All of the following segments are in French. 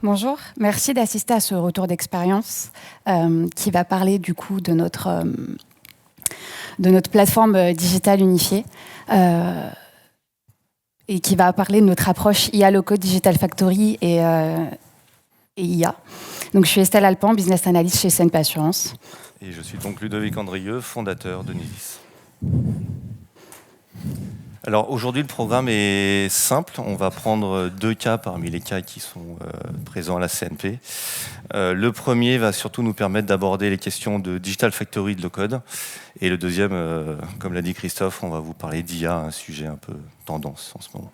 Bonjour, merci d'assister à ce retour d'expérience qui va parler du coup de notre plateforme digitale unifiée et qui va parler de notre approche IA Low-Code Digital Factory et IA. Donc je suis Estelle Alpan, business analyst chez CNP Assurance. Et je suis donc Ludovic Andrieux, fondateur de Nisis. Alors aujourd'hui, le programme est simple. On va prendre 2 cas parmi les cas qui sont présents à la CNP. Le premier va surtout nous permettre d'aborder les questions de Digital Factory de low-code. Et le deuxième, comme l'a dit Christophe, on va vous parler d'IA, un sujet un peu tendance en ce moment.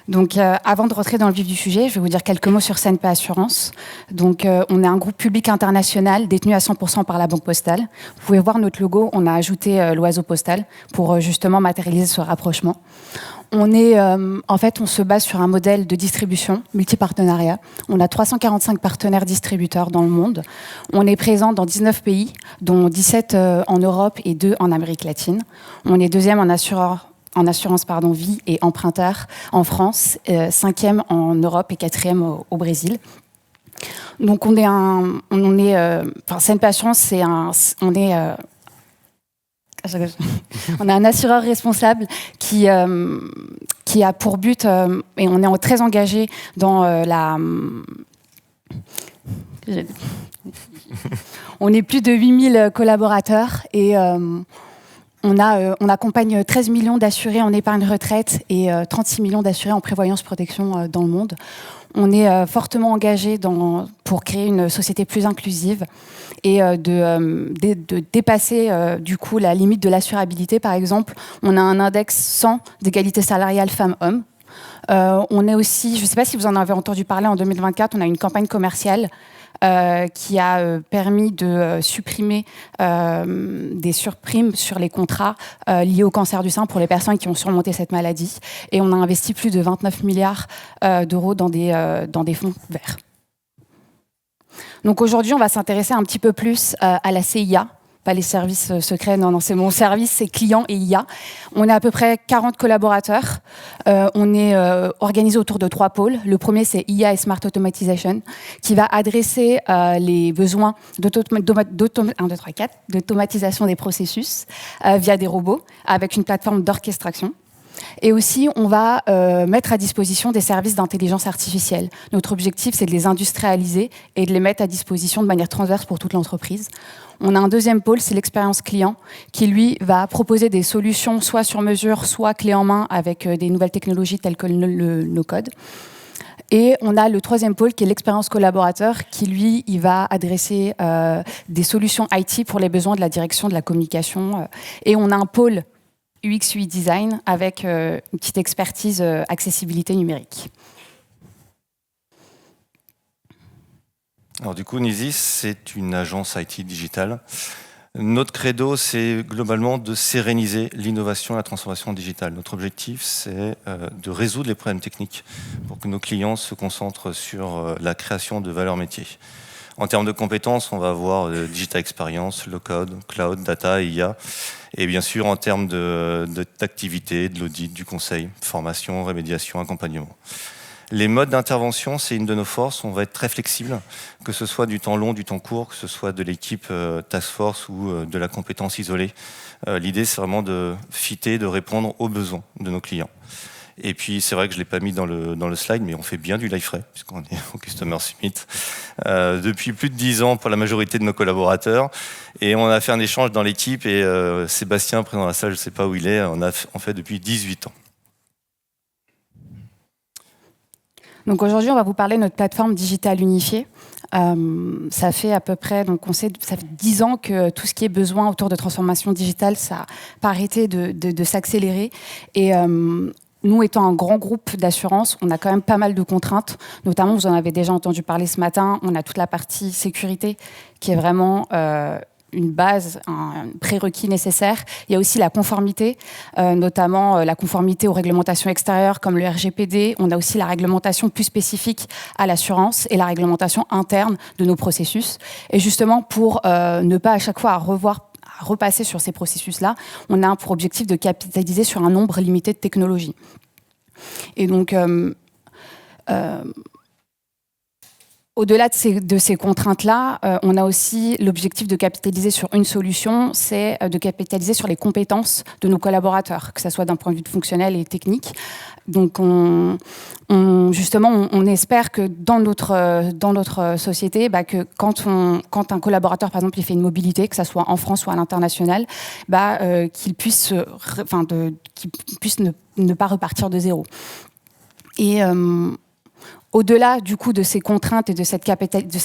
Donc, avant de rentrer dans le vif du sujet, je vais vous dire quelques mots sur CNP Assurance. Donc, on est un groupe public international détenu à 100% par la Banque Postale. Vous pouvez voir notre logo, on a ajouté l'oiseau postal pour justement matérialiser ce rapprochement. En fait, on se base sur un modèle de distribution multi-partenariat. On a 345 partenaires distributeurs dans le monde. On est présent dans 19 pays, dont 17 en Europe et 2 en Amérique latine. On est deuxième en assurance vie et emprunteur en France, 5e en Europe et 4e au Brésil. Donc CNP Assurance, on est un assureur responsable qui a pour but, et on est très engagé dans on est plus de 8000 collaborateurs et on accompagne 13 millions d'assurés en épargne retraite et 36 millions d'assurés en prévoyance protection dans le monde. On est fortement engagé pour créer une société plus inclusive et de dépasser du coup la limite de l'assurabilité. Par exemple, on a un index 100 d'égalité salariale femmes-hommes. On est aussi, je ne sais pas si vous en avez entendu parler, en 2024, on a une campagne commerciale qui a permis de supprimer des surprimes sur les contrats liés au cancer du sein pour les personnes qui ont surmonté cette maladie. Et on a investi plus de 29 milliards d'euros dans des fonds verts. Donc aujourd'hui, on va s'intéresser un petit peu plus à la CIA. Pas les services secrets, non, c'est mon service, c'est client et IA. On a à peu près 40 collaborateurs. On est organisé autour de 3 pôles. Le premier, c'est IA et Smart Automatization, qui va adresser les besoins d'automatisation des processus via des robots, avec une plateforme d'orchestration. Et aussi, on va mettre à disposition des services d'intelligence artificielle. Notre objectif, c'est de les industrialiser et de les mettre à disposition de manière transverse pour toute l'entreprise. On a un deuxième pôle, c'est l'expérience client, qui lui va proposer des solutions soit sur mesure, soit clé en main avec des nouvelles technologies telles que le no-code. Et on a le troisième pôle qui est l'expérience collaborateur, qui lui, il va adresser des solutions IT pour les besoins de la direction de la communication. Et on a un pôle UX, UI design avec une petite expertise accessibilité numérique. Alors du coup, Nisis, c'est une agence IT digitale. Notre credo, c'est globalement de séréniser l'innovation et la transformation digitale. Notre objectif, c'est de résoudre les problèmes techniques pour que nos clients se concentrent sur la création de valeur métier. En termes de compétences, on va avoir digital experience, low-code, cloud, data, IA. Et bien sûr, en termes d'activité, de l'audit, du conseil, formation, rémédiation, accompagnement. Les modes d'intervention, c'est une de nos forces. On va être très flexible, que ce soit du temps long, du temps court, que ce soit de l'équipe task force ou de la compétence isolée. L'idée, c'est vraiment de fitter, de répondre aux besoins de nos clients. Et puis, c'est vrai que je ne l'ai pas mis dans le slide, mais on fait bien du live frais, puisqu'on est au Customer Summit, depuis plus de 10 ans pour la majorité de nos collaborateurs. Et on a fait un échange dans l'équipe, et Sébastien, présent dans la salle, je ne sais pas où il est, on a fait depuis 18 ans. Donc aujourd'hui, on va vous parler de notre plateforme digitale unifiée. Ça fait à peu près, ça fait 10 ans que tout ce qui est besoin autour de transformation digitale, ça n'a pas arrêté de s'accélérer. Et nous, étant un grand groupe d'assurance, on a quand même pas mal de contraintes. Notamment, vous en avez déjà entendu parler ce matin, on a toute la partie sécurité qui est vraiment une base, un prérequis nécessaire. Il y a aussi la conformité, notamment la conformité aux réglementations extérieures comme le RGPD. On a aussi la réglementation plus spécifique à l'assurance et la réglementation interne de nos processus. Et justement, pour ne pas à chaque fois repasser sur ces processus-là, on a pour objectif de capitaliser sur un nombre limité de technologies. Et donc, Au-delà de ces contraintes-là, on a aussi l'objectif de capitaliser sur une solution, c'est de capitaliser sur les compétences de nos collaborateurs, que ce soit d'un point de vue fonctionnel et technique. Donc, justement, on espère que dans notre société, que quand un collaborateur, par exemple, il fait une mobilité, que ce soit en France ou à l'international, qu'il puisse, ne pas repartir de zéro. Et au-delà du coup de ces contraintes et de cette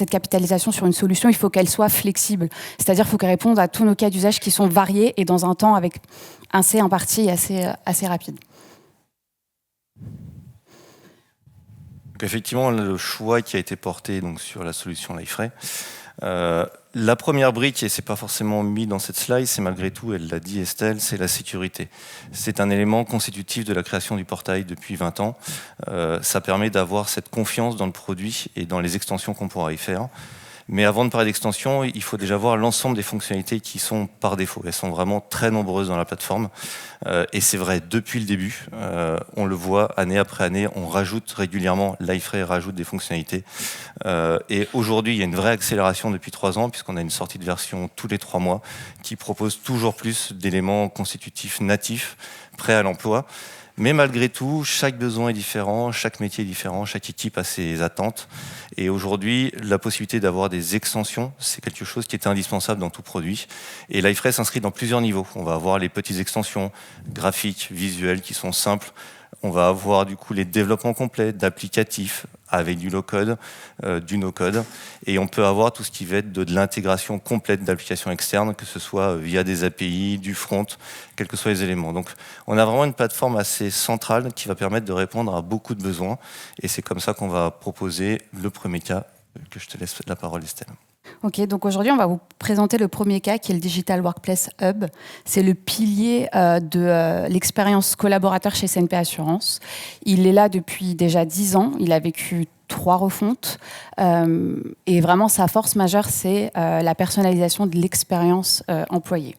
capitalisation sur une solution, il faut qu'elle soit flexible. C'est-à-dire qu'il faut qu'elle réponde à tous nos cas d'usage qui sont variés et dans un temps avec assez imparti et assez rapide. Donc effectivement, le choix qui a été porté donc, sur la solution Liferay, la première brique, et c'est pas forcément mis dans cette slide, c'est malgré tout, elle l'a dit Estelle, c'est la sécurité. C'est un élément constitutif de la création du portail depuis 20 ans. Ça permet d'avoir cette confiance dans le produit et dans les extensions qu'on pourra y faire. Mais avant de parler d'extension, il faut déjà voir l'ensemble des fonctionnalités qui sont par défaut. Elles sont vraiment très nombreuses dans la plateforme. Et c'est vrai, depuis le début, on le voit année après année, on rajoute régulièrement, Liferay rajoute des fonctionnalités. Et aujourd'hui, il y a une vraie accélération depuis 3 ans, puisqu'on a une sortie de version tous les 3 mois, qui propose toujours plus d'éléments constitutifs natifs, prêts à l'emploi. Mais malgré tout, chaque besoin est différent, chaque métier est différent, chaque équipe a ses attentes. Et aujourd'hui, la possibilité d'avoir des extensions, c'est quelque chose qui est indispensable dans tout produit. Et Liferay s'inscrit dans plusieurs niveaux. On va avoir les petites extensions graphiques, visuelles, qui sont simples. On va avoir du coup les développements complets d'applicatifs avec du low-code, du no-code. Et on peut avoir tout ce qui va être de l'intégration complète d'applications externes, que ce soit via des API, du front, quels que soient les éléments. Donc on a vraiment une plateforme assez centrale qui va permettre de répondre à beaucoup de besoins. Et c'est comme ça qu'on va proposer le premier cas, que je te laisse la parole Estelle. Ok, donc aujourd'hui, on va vous présenter le premier cas qui est le Digital Workplace Hub. C'est le pilier de l'expérience collaborateur chez CNP Assurance. Il est là depuis déjà 10 ans. Il a vécu 3 refontes. Et vraiment, sa force majeure, c'est la personnalisation de l'expérience employée.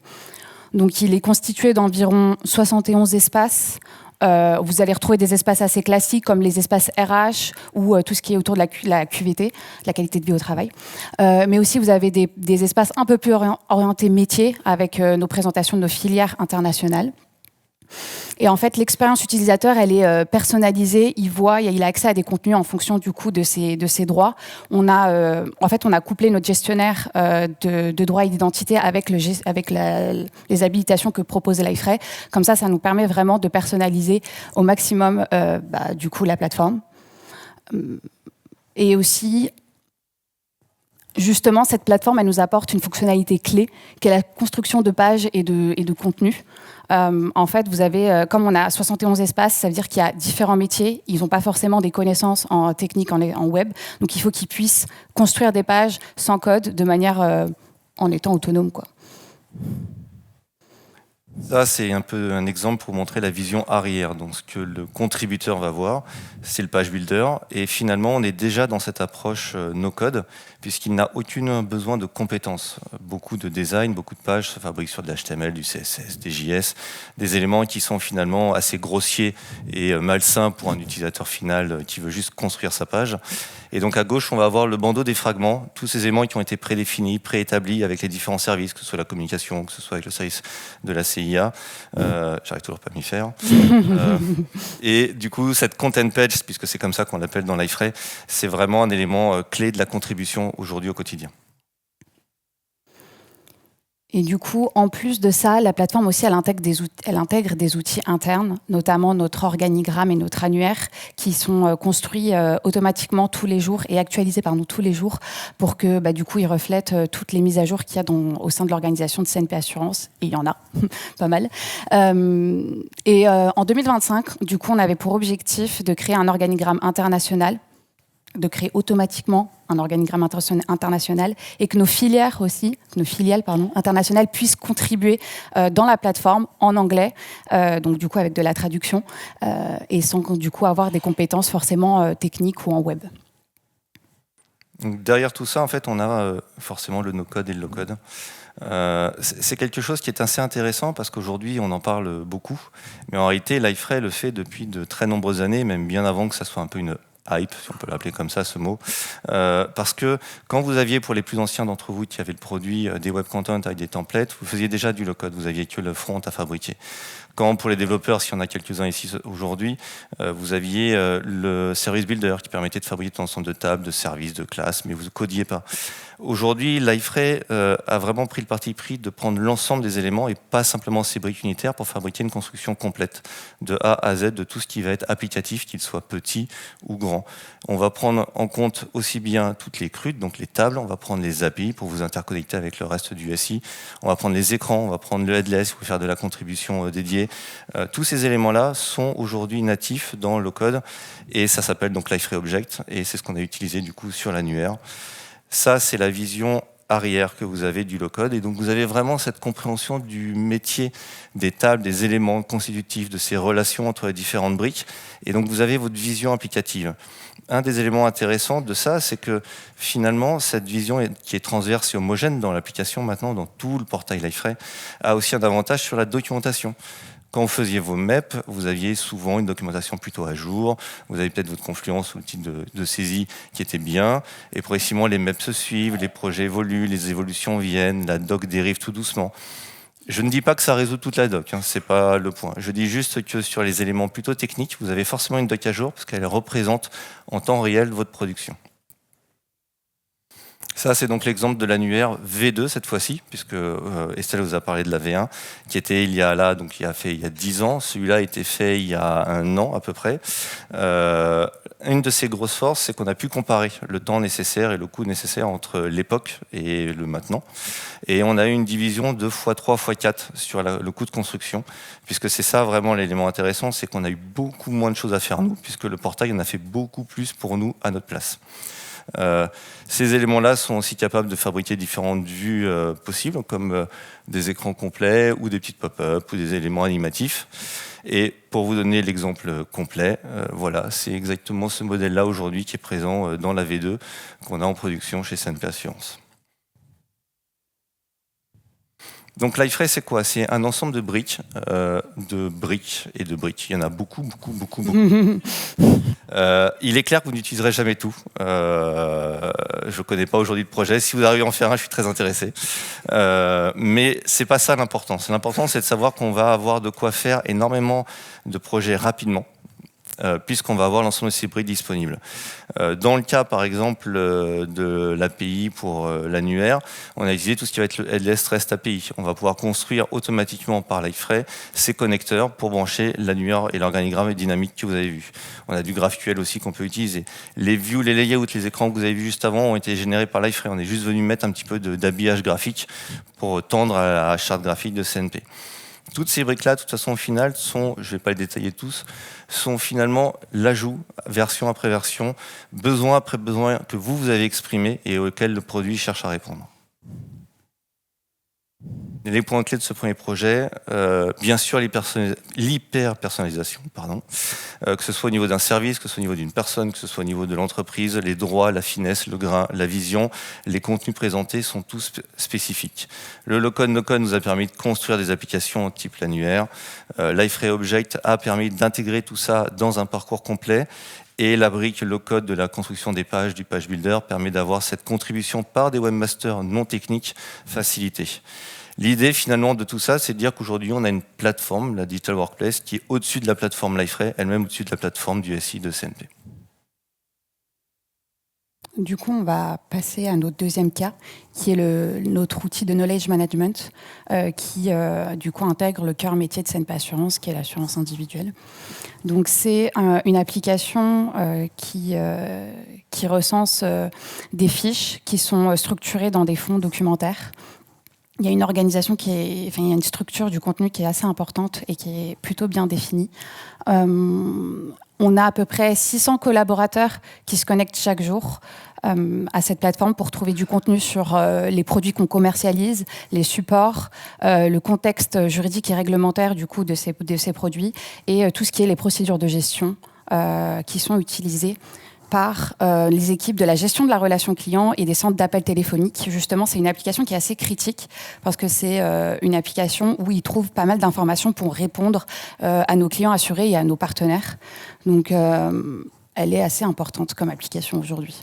Donc, il est constitué d'environ 71 espaces. Vous allez retrouver des espaces assez classiques comme les espaces RH ou tout ce qui est autour de la QVT, la qualité de vie au travail. Mais aussi, vous avez des espaces un peu plus orientés métiers avec nos présentations de nos filières internationales. Et en fait, l'expérience utilisateur, elle est personnalisée. Il a accès à des contenus en fonction du coup de ses droits. On a couplé notre gestionnaire de droits et d'identité avec les habilitations que propose Liferay. Comme ça nous permet vraiment de personnaliser au maximum du coup la plateforme. Et aussi, justement, cette plateforme, elle nous apporte une fonctionnalité clé, qui est la construction de pages et de contenus. En fait, vous avez, comme on a 71 espaces, ça veut dire qu'il y a différents métiers. Ils n'ont pas forcément des connaissances en technique, en web. Donc, il faut qu'ils puissent construire des pages sans code de manière en étant autonome, quoi. Ça, c'est un peu un exemple pour montrer la vision arrière. Donc, ce que le contributeur va voir, c'est le page builder. Et finalement, on est déjà dans cette approche no-code, puisqu'il n'a aucun besoin de compétences. Beaucoup de design, beaucoup de pages se fabriquent sur de l'HTML, du CSS, des JS, des éléments qui sont finalement assez grossiers et malsains pour un utilisateur final qui veut juste construire sa page. Et donc à gauche, on va avoir le bandeau des fragments, tous ces éléments qui ont été prédéfinis, préétablis avec les différents services, que ce soit la communication, que ce soit avec le service de la CIA. J'arrive toujours pas à m'y faire. Et du coup, cette content page, puisque c'est comme ça qu'on l'appelle dans Liferay, c'est vraiment un élément clé de la contribution aujourd'hui au quotidien. Et du coup, en plus de ça, la plateforme aussi, elle intègre des outils internes, notamment notre organigramme et notre annuaire, qui sont construits automatiquement tous les jours et actualisés par nous tous les jours pour que, du coup, ils reflètent toutes les mises à jour qu'il y a au sein de l'organisation de CNP Assurance. Et il y en a, pas mal. En 2025, du coup, on avait pour objectif de créer un organigramme international, de créer automatiquement un organigramme international et que nos filiales internationales puissent contribuer dans la plateforme en anglais, donc du coup avec de la traduction et sans du coup avoir des compétences forcément techniques ou en web. Donc, derrière tout ça, en fait, on a forcément le no-code et le low-code. C'est quelque chose qui est assez intéressant parce qu'aujourd'hui, on en parle beaucoup, mais en réalité, Liferay le fait depuis de très nombreuses années, même bien avant que ça soit un peu une hype, si on peut l'appeler comme ça, ce mot, parce que quand vous aviez, pour les plus anciens d'entre vous qui avaient le produit des web content avec des templates, vous faisiez déjà du low-code, vous aviez que le front à fabriquer. Quand pour les développeurs, s'il y en a quelques-uns ici aujourd'hui, vous aviez le service builder qui permettait de fabriquer tout un ensemble de tables, de services, de classes, mais vous ne codiez pas. Aujourd'hui, Liferay a vraiment pris le parti pris de prendre l'ensemble des éléments et pas simplement ces briques unitaires pour fabriquer une construction complète de A à Z de tout ce qui va être applicatif, qu'il soit petit ou grand. On va prendre en compte aussi bien toutes les CRUD, donc les tables, on va prendre les API pour vous interconnecter avec le reste du SI, on va prendre les écrans, on va prendre le headless pour faire de la contribution dédiée. Tous ces éléments-là sont aujourd'hui natifs dans le code et ça s'appelle donc Liferay Object et c'est ce qu'on a utilisé du coup sur l'annuaire. Ça, c'est la vision arrière que vous avez du low-code. Et donc, vous avez vraiment cette compréhension du métier des tables, des éléments constitutifs, de ces relations entre les différentes briques. Et donc, vous avez votre vision applicative. Un des éléments intéressants de ça, c'est que finalement, cette vision qui est transverse et homogène dans l'application maintenant, dans tout le portail Liferay, a aussi un avantage sur la documentation. Quand vous faisiez vos MEP, vous aviez souvent une documentation plutôt à jour. Vous avez peut-être votre Confluence ou l'outil de saisie qui était bien. Et progressivement, les MEP se suivent, les projets évoluent, les évolutions viennent, la doc dérive tout doucement. Je ne dis pas que ça résout toute la doc, hein, c'est pas le point. Je dis juste que sur les éléments plutôt techniques, vous avez forcément une doc à jour parce qu'elle représente en temps réel votre production. Ça, c'est donc l'exemple de l'annuaire V2 cette fois-ci, puisque Estelle vous a parlé de la V1, qui était il y a 10 ans. Celui-là a été fait il y a 1 an à peu près. Une de ses grosses forces, c'est qu'on a pu comparer le temps nécessaire et le coût nécessaire entre l'époque et le maintenant. Et on a eu une division de x3, x4 sur le coût de construction, puisque c'est ça vraiment l'élément intéressant, c'est qu'on a eu beaucoup moins de choses à faire nous, puisque le portail en a fait beaucoup plus pour nous à notre place. Ces éléments-là sont aussi capables de fabriquer différentes vues possibles, comme des écrans complets ou des petites pop-up ou des éléments animatifs. Et pour vous donner l'exemple complet, voilà, c'est exactement ce modèle-là aujourd'hui qui est présent dans la V2 qu'on a en production chez CNP Assurance. Donc Liferay, c'est quoi? C'est un ensemble de briques et de briques. Il y en a beaucoup. Il est clair que vous n'utiliserez jamais tout. Je ne connais pas aujourd'hui de projet. Si vous arrivez à en faire un, je suis très intéressé. Mais c'est pas ça l'important. L'important, c'est de savoir qu'on va avoir de quoi faire énormément de projets rapidement, puisqu'on va avoir l'ensemble de ces briques disponibles. Dans le cas, par exemple, de l'API pour l'annuaire, on a utilisé tout ce qui va être le Headless REST API. On va pouvoir construire automatiquement par Liferay ces connecteurs pour brancher l'annuaire et l'organigramme dynamique que vous avez vu. On a du GraphQL aussi qu'on peut utiliser. Les views, les layouts, les écrans que vous avez vus juste avant ont été générés par Liferay. On est juste venu mettre un petit peu d'habillage graphique pour tendre à la charte graphique de CNP. Toutes ces briques-là, de toute façon, au final, je ne vais pas les détailler tous, sont finalement l'ajout, version après version, besoin après besoin que vous avez exprimé et auquel le produit cherche à répondre. Les points clés de ce premier projet, bien sûr l'hyper-personnalisation, que ce soit au niveau d'un service, que ce soit au niveau d'une personne, que ce soit au niveau de l'entreprise, les droits, la finesse, le grain, la vision, les contenus présentés sont tous spécifiques. Le low-code, no-code nous a permis de construire des applications type l'annuaire. Liferay Object a permis d'intégrer tout ça dans un parcours complet. Et la brique low-code de la construction des pages, du page builder, permet d'avoir cette contribution par des webmasters non techniques facilitée. L'idée finalement de tout ça, c'est de dire qu'aujourd'hui on a une plateforme, la Digital Workplace, qui est au-dessus de la plateforme Liferay, elle-même au-dessus de la plateforme du SI de CNP. Du coup, on va passer à notre deuxième cas, qui est notre outil de knowledge management, qui du coup intègre le cœur métier de CNP Assurance, qui est l'assurance individuelle. Donc c'est une application qui recense des fiches qui sont structurées dans des fonds documentaires. Il y a une organisation il y a une structure du contenu qui est assez importante et qui est plutôt bien définie. On a à peu près 600 collaborateurs qui se connectent chaque jour à cette plateforme pour trouver du contenu sur les produits qu'on commercialise, les supports, le contexte juridique et réglementaire du coup de ces produits et tout ce qui est les procédures de gestion qui sont utilisées par les équipes de la gestion de la relation client et des centres d'appel téléphoniques. Justement, c'est une application qui est assez critique parce que c'est une application où ils trouvent pas mal d'informations pour répondre à nos clients assurés et à nos partenaires. Donc, elle est assez importante comme application aujourd'hui.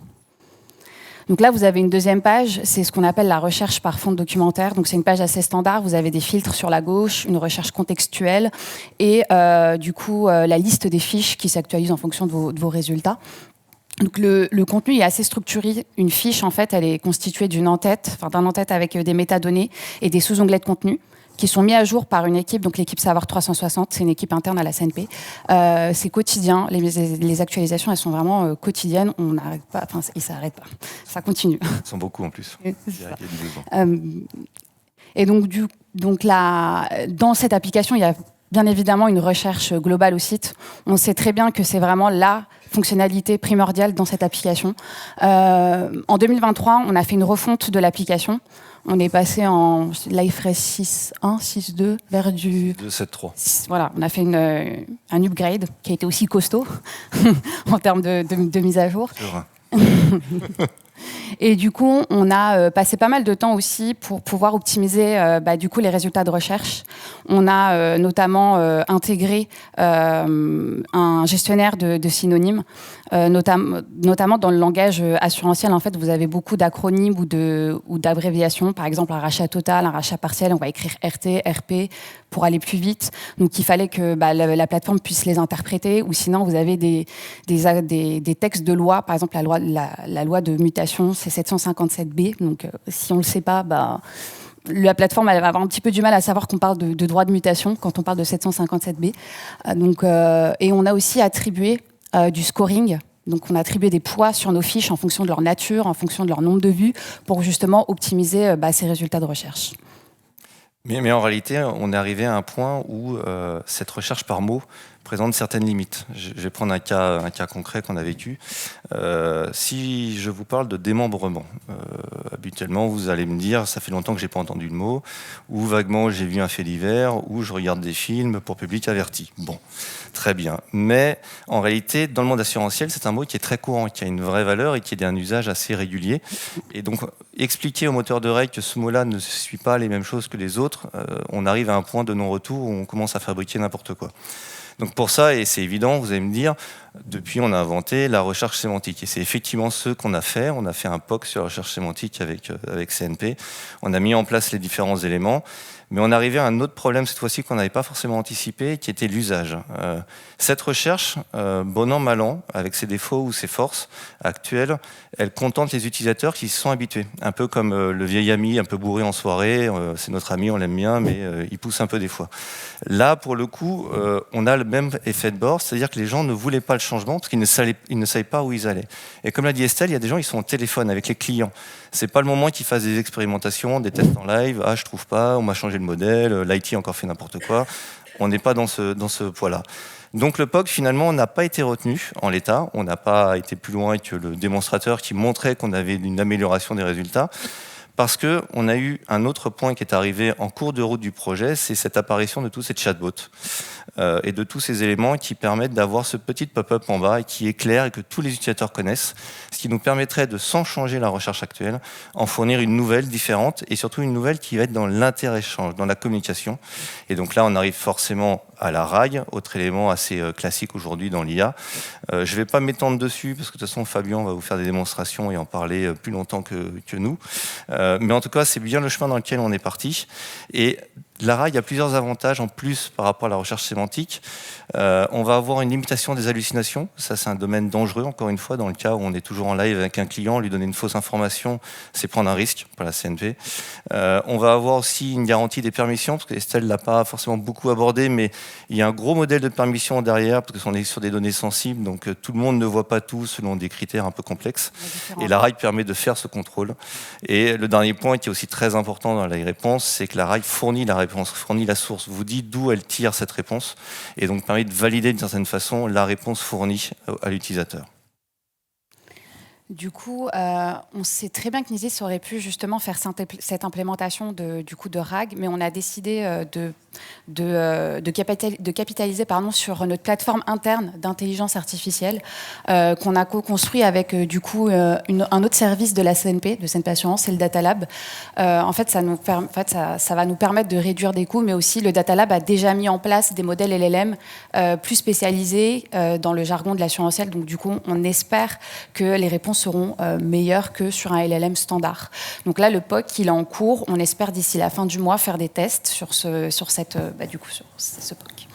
Donc là, vous avez une deuxième page, c'est ce qu'on appelle la recherche par fond de documentaire. Donc c'est une page assez standard, vous avez des filtres sur la gauche, une recherche contextuelle et du coup la liste des fiches qui s'actualisent en fonction de vos résultats. Donc le contenu est assez structuré. Une fiche, en fait, elle est constituée d'un en-tête avec des métadonnées et des sous-onglets de contenu qui sont mis à jour par une équipe, donc l'équipe Savoir 360, c'est une équipe interne à la CNP. C'est quotidien, les actualisations, elles sont vraiment quotidiennes, on n'arrête pas, et ça n'arrête pas, ça continue. Ils sont beaucoup en plus, il y a du besoin. Et donc là, dans cette application, il y a bien évidemment une recherche globale au site. On sait très bien que c'est vraiment la fonctionnalité primordiale dans cette application. En 2023, on a fait une refonte de l'application. On est passé en l'iframe 6.1, 6.2 vers du 2.7.3. Voilà, on a fait un upgrade qui a été aussi costaud en termes de mise à jour. Et du coup, on a passé pas mal de temps aussi pour pouvoir optimiser du coup, les résultats de recherche. On a notamment intégré un gestionnaire de synonymes, notamment dans le langage assurantiel. En fait, vous avez beaucoup d'acronymes ou d'abréviations. Par exemple, un rachat total, un rachat partiel, on va écrire RT, RP pour aller plus vite. Donc, il fallait que la plateforme puisse les interpréter. Ou sinon, vous avez des textes de loi. Par exemple, la loi de mutation, c'est 757B. Donc, si on ne le sait pas, la plateforme elle va avoir un petit peu du mal à savoir qu'on parle de droit de mutation quand on parle de 757B. Et on a aussi attribué du scoring. Donc, on a attribué des poids sur nos fiches en fonction de leur nature, en fonction de leur nombre de vues, pour justement optimiser ces résultats de recherche. Mais en réalité, on est arrivé à un point où cette recherche par mots présente certaines limites. Je vais prendre un cas concret qu'on a vécu. Si je vous parle de démembrement, habituellement, vous allez me dire, ça fait longtemps que je n'ai pas entendu le mot, ou vaguement, j'ai vu un fait divers, ou je regarde des films pour public averti. Bon, très bien. Mais en réalité, dans le monde assurantiel, c'est un mot qui est très courant, qui a une vraie valeur et qui est d'un usage assez régulier. Et donc, expliquer au moteur de règle que ce mot-là ne suit pas les mêmes choses que les autres, on arrive à un point de non-retour où on commence à fabriquer n'importe quoi. Donc pour ça, et c'est évident, vous allez me dire, depuis on a inventé la recherche sémantique. Et c'est effectivement ce qu'on a fait. On a fait un POC sur la recherche sémantique avec CNP. On a mis en place les différents éléments. Mais on arrivait à un autre problème cette fois-ci qu'on n'avait pas forcément anticipé, qui était l'usage. Cette recherche, bon an, mal an, avec ses défauts ou ses forces actuelles, elle contente les utilisateurs qui se sont habitués. Un peu comme le vieil ami un peu bourré en soirée, c'est notre ami, on l'aime bien, mais il pousse un peu des fois. Là, pour le coup, on a le même effet de bord, c'est-à-dire que les gens ne voulaient pas le changement parce qu'ils ne savaient pas où ils allaient. Et comme l'a dit Estelle, il y a des gens qui sont au téléphone avec les clients. C'est pas le moment qu'ils fassent des expérimentations, des tests en live. Ah, je trouve pas, on m'a changé le modèle, l'IT a encore fait n'importe quoi. On n'est pas dans ce poids-là. Donc le POC, finalement, n'a pas été retenu en l'état. On n'a pas été plus loin que le démonstrateur qui montrait qu'on avait une amélioration des résultats. Parce qu'on a eu un autre point qui est arrivé en cours de route du projet, c'est cette apparition de tous ces chatbots et de tous ces éléments qui permettent d'avoir ce petit pop-up en bas et qui est clair et que tous les utilisateurs connaissent, ce qui nous permettrait de, sans changer la recherche actuelle, en fournir une nouvelle différente et surtout une nouvelle qui va être dans l'inter-échange, dans la communication. Et donc là, on arrive forcément à la RAG, autre élément assez classique aujourd'hui dans l'IA. Je ne vais pas m'étendre dessus parce que de toute façon, Fabien va vous faire des démonstrations et en parler plus longtemps que nous. Mais en tout cas, c'est bien le chemin dans lequel on est parti. Et la RAG a plusieurs avantages en plus par rapport à la recherche sémantique. On va avoir une limitation des hallucinations. Ça, c'est un domaine dangereux, encore une fois, dans le cas où on est toujours en live avec un client, lui donner une fausse information, c'est prendre un risque pour la CNP. On va avoir aussi une garantie des permissions, parce que Estelle ne l'a pas forcément beaucoup abordé, mais il y a un gros modèle de permission derrière, parce qu'on est sur des données sensibles, donc tout le monde ne voit pas tout selon des critères un peu complexes. Et la RAG permet de faire ce contrôle. Et le dernier point qui est aussi très important dans la réponse, c'est que la RAG fournit la réponse, fournit la source, vous dit d'où elle tire cette réponse, et donc permet de valider d'une certaine façon la réponse fournie à l'utilisateur. Du coup, on sait très bien que Nisis aurait pu justement faire cette implémentation de RAG, mais on a décidé de capitaliser sur notre plateforme interne d'intelligence artificielle qu'on a co-construit avec un autre service de la CNP, de CNP Assurance, c'est le Data Lab. En fait, ça va nous permettre de réduire des coûts, mais aussi le Data Lab a déjà mis en place des modèles LLM plus spécialisés dans le jargon de l'assurantiel. Donc du coup, on espère que les réponses seront meilleures que sur un LLM standard. Donc là, le POC, il est en cours. On espère d'ici la fin du mois faire des tests sur ce POC.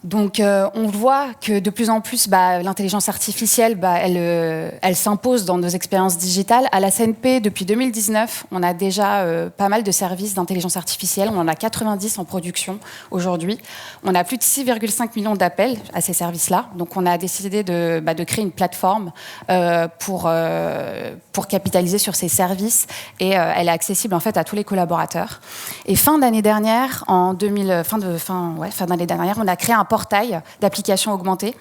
Donc, on voit que de plus en plus, l'intelligence artificielle, elle s'impose dans nos expériences digitales. À la CNP, depuis 2019, on a déjà pas mal de services d'intelligence artificielle. On en a 90 en production aujourd'hui. On a plus de 6,5 millions d'appels à ces services-là. Donc, on a décidé de créer une plateforme pour capitaliser sur ces services. Et elle est accessible en fait à tous les collaborateurs. Et fin d'année dernière, fin d'année dernière, on a créé un portail d'applications augmentées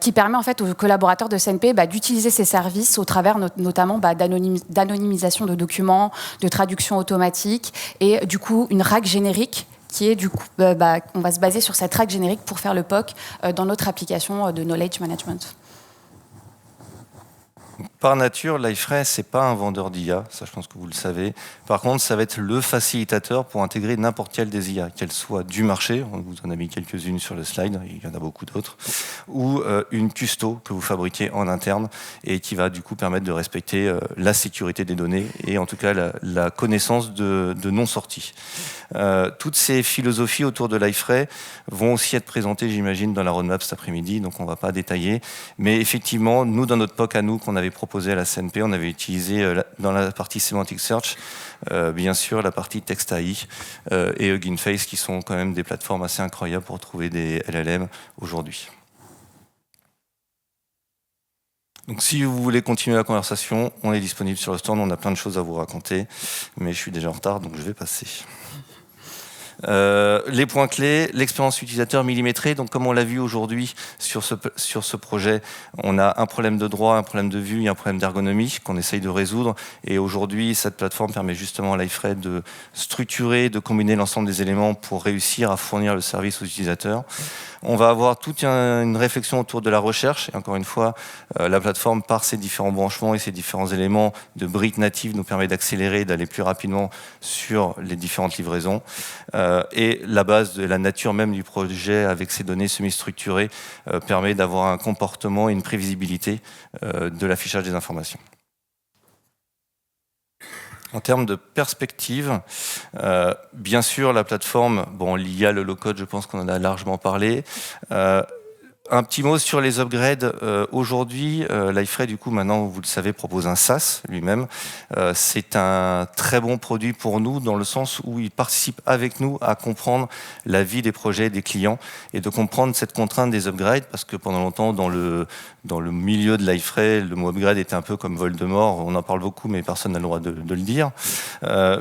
qui permet en fait aux collaborateurs de CNP d'utiliser ces services au travers notamment d'anonymisation de documents, de traduction automatique et du coup une RAG générique qui est du coup, on va se baser sur cette RAG générique pour faire le POC dans notre application de knowledge management. Par nature, Liferay, ce n'est pas un vendeur d'IA, ça je pense que vous le savez. Par contre, ça va être le facilitateur pour intégrer n'importe quelle des IA, qu'elle soit du marché, on vous en a mis quelques-unes sur le slide, il y en a beaucoup d'autres, ou une custo que vous fabriquez en interne et qui va du coup permettre de respecter la sécurité des données et en tout cas la connaissance de non-sorties. Toutes ces philosophies autour de Liferay vont aussi être présentées, j'imagine, dans la roadmap cet après-midi, donc on ne va pas détailler. Mais effectivement, nous, dans notre POC à nous, qu'on avait proposé à la CNP, on avait utilisé dans la partie Semantic Search, bien sûr, la partie Text AI et Hugging Face, qui sont quand même des plateformes assez incroyables pour trouver des LLM aujourd'hui. Donc si vous voulez continuer la conversation, on est disponible sur le stand, on a plein de choses à vous raconter, mais je suis déjà en retard, donc je vais passer. Les points clés, l'expérience utilisateur millimétrée. Donc, comme on l'a vu aujourd'hui sur ce projet, on a un problème de droit, un problème de vue et un problème d'ergonomie qu'on essaye de résoudre. Et aujourd'hui, cette plateforme permet justement à Liferay de structurer, de combiner l'ensemble des éléments pour réussir à fournir le service aux utilisateurs. On va avoir toute une réflexion autour de la recherche. Et encore une fois, la plateforme, par ses différents branchements et ses différents éléments de briques natives, nous permet d'accélérer, d'aller plus rapidement sur les différentes livraisons. Et la base de la nature même du projet, avec ces données semi-structurées, permet d'avoir un comportement et une prévisibilité de l'affichage des informations. En termes de perspective, bien sûr, la plateforme, l'IA, le low-code, je pense qu'on en a largement parlé. Un petit mot sur les upgrades. Aujourd'hui, Liferay, du coup, maintenant, vous le savez, propose un SaaS lui-même. C'est un très bon produit pour nous, dans le sens où il participe avec nous à comprendre la vie des projets des clients et de comprendre cette contrainte des upgrades, parce que pendant longtemps, dans le milieu de Liferay, le mot upgrade était un peu comme Voldemort. On en parle beaucoup, mais personne n'a le droit de le dire.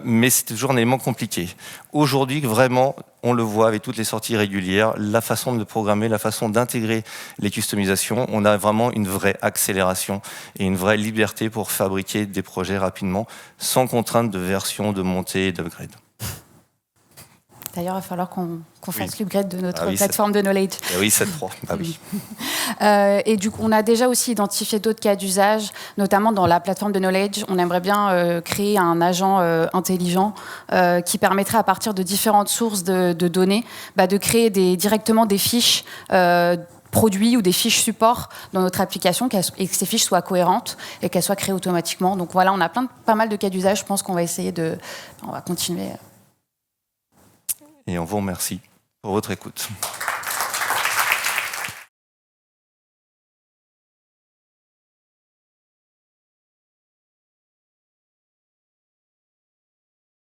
Mais c'est toujours un élément compliqué. Aujourd'hui, vraiment, on le voit avec toutes les sorties régulières, la façon de le programmer, la façon d'intégrer les customisations. On a vraiment une vraie accélération et une vraie liberté pour fabriquer des projets rapidement, sans contrainte de version, de montée et d'upgrade. D'ailleurs, il va falloir qu'on fasse l'upgrade de notre plateforme de knowledge. Oui, 7.3. Oui. Et du coup, on a déjà aussi identifié d'autres cas d'usage, notamment dans la plateforme de knowledge. On aimerait bien créer un agent intelligent qui permettrait, à partir de différentes sources de données, de créer directement des fiches produits ou des fiches support dans notre application et que ces fiches soient cohérentes et qu'elles soient créées automatiquement. Donc voilà, on a pas mal de cas d'usage. Je pense qu'on va essayer on va continuer. Et on vous remercie pour votre écoute.